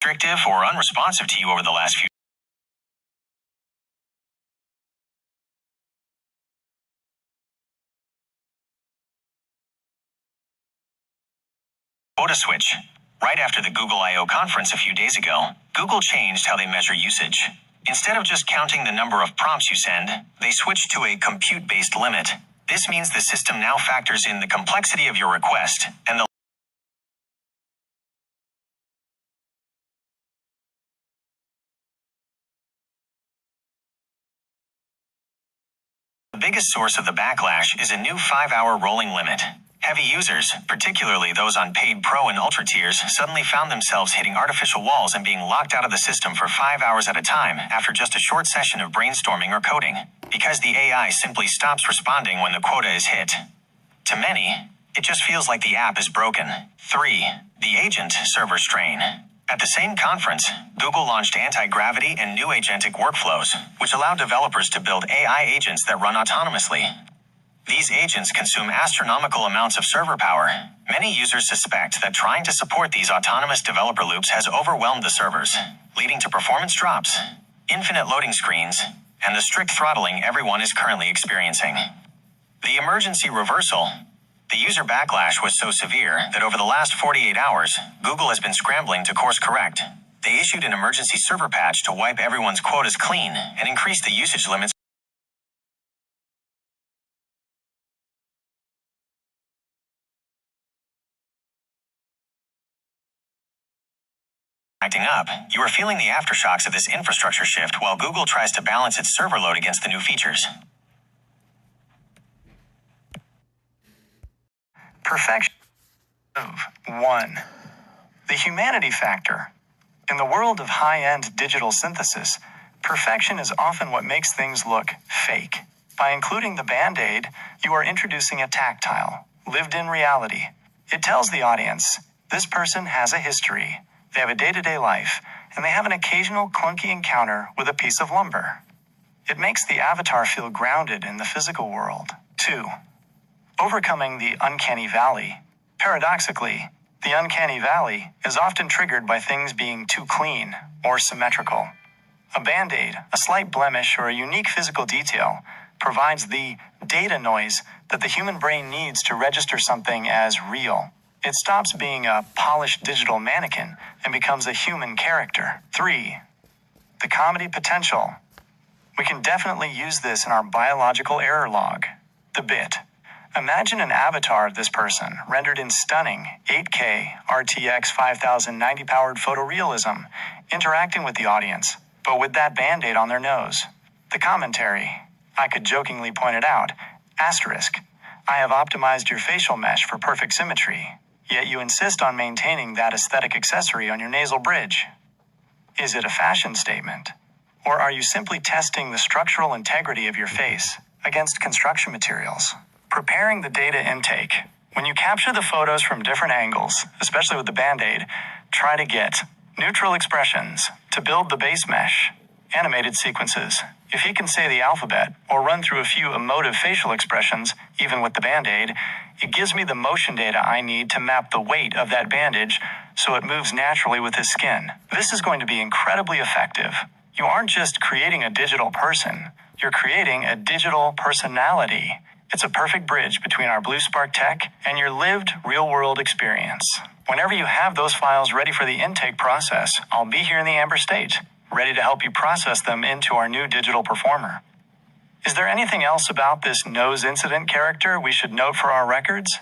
restrictive or unresponsive to you over the last few quota switch. Right after the Google I/O conference a few days ago, Google changed how they measure usage. Instead of just counting the number of prompts you send, they switched to a compute-based limit. This means the system now factors in the complexity of your request and the biggest source of the backlash is a new 5-hour rolling limit. Heavy users, particularly those on paid Pro and Ultra tiers, suddenly found themselves hitting artificial walls and being locked out of the system for 5 hours at a time after just a short session of brainstorming or coding, because the AI simply stops responding when the quota is hit. To many, it just feels like the app is broken. 3. The agent server strain. At the same conference, Google launched anti-gravity and new agentic workflows, which allow developers to build AI agents that run autonomously. These agents consume astronomical amounts of server power. Many users suspect that trying to support these autonomous developer loops has overwhelmed the servers, leading to performance drops, infinite loading screens, and the strict throttling everyone is currently experiencing. The emergency reversal. The user backlash was so severe that over the last 48 hours, Google has been scrambling to course correct. They issued an emergency server patch to wipe everyone's quotas clean and increase the usage limits. Acting up, you are feeling the aftershocks of this infrastructure shift while Google tries to balance its server load against the new features. Perfection. 1. The humanity factor. In the world of high-end digital synthesis, perfection is often what makes things look fake. By including the Band-Aid, you are introducing a tactile, lived-in reality. It tells the audience, this person has a history, they have a day-to-day life, and they have an occasional clunky encounter with a piece of lumber. It makes the avatar feel grounded in the physical world. 2. Overcoming the uncanny valley. Paradoxically, the uncanny valley is often triggered by things being too clean or symmetrical. A Band-Aid, a slight blemish, or a unique physical detail provides the data noise that the human brain needs to register something as real. It stops being a polished digital mannequin and becomes a human character. 3. The comedy potential. We can definitely use this in our biological error log. The bit. Imagine an avatar of this person, rendered in stunning 8K RTX 5090 powered photorealism, interacting with the audience, but with that Band-Aid on their nose. The commentary. I could jokingly point it out. Asterisk. I have optimized your facial mesh for perfect symmetry, yet you insist on maintaining that aesthetic accessory on your nasal bridge. Is it a fashion statement? Or are you simply testing the structural integrity of your face against construction materials? Preparing the data intake. When you capture the photos from different angles, especially with the Band-Aid, try to get neutral expressions to build the base mesh, animated sequences. If he can say the alphabet or run through a few emotive facial expressions, even with the Band-Aid, it gives me the motion data I need to map the weight of that bandage so it moves naturally with his skin. This is going to be incredibly effective. You aren't just creating a digital person, you're creating a digital personality. It's a perfect bridge between our Blue Spark tech and your lived real-world experience. Whenever you have those files ready for the intake process, I'll be here in the Amber State, ready to help you process them into our new digital performer. Is there anything else about this nose incident character we should note for our records?